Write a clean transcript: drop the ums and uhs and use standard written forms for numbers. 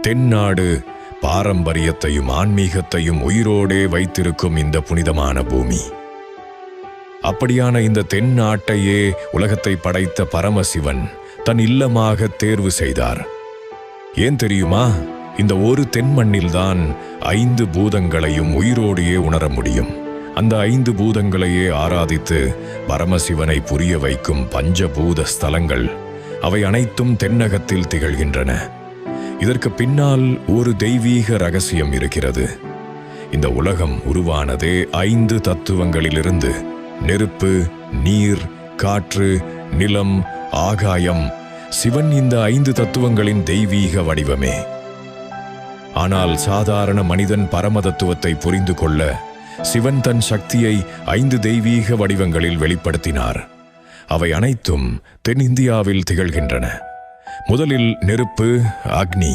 தென்னாடு பாரம்பரியத்தையும் ஆன்மீகத்தையும் உயிரோடே வைத்திருக்கும் இந்த புனிதமான பூமி. அப்படியான இந்த தென்னாட்டையே உலகத்தை படைத்த பரமசிவன் தன் இல்லமாக தேர்வு செய்தார். ஏன் தெரியுமா? இந்த ஒரு தென்மண்ணில்தான் 5 பூதங்களையும் உயிரோடையே உணர முடியும். அந்த 5 பூதங்களையே ஆராதித்து பரமசிவனை புரிய வைக்கும் பஞ்சபூத ஸ்தலங்கள் அவை அனைத்தும் தென்னகத்தில் திகழ்கின்றன. இதற்கு பின்னால் ஒரு தெய்வீக ரகசியம் இருக்கிறது. இந்த உலகம் உருவானதே 5 தத்துவங்களிலிருந்து: நெருப்பு, நீர், காற்று, நிலம், ஆகாயம். சிவன் இந்த 5 தத்துவங்களின் தெய்வீக வடிவமே. ஆனால் சாதாரண மனிதன் பரம தத்துவத்தை புரிந்து கொள்ள சிவன் தன் சக்தியை 5 தெய்வீக வடிவங்களில் வெளிப்படுத்தினார். அவை அனைத்தும் தென்னிந்தியாவில் திகழ்கின்றன. முதலில் நெருப்பு, அக்னி.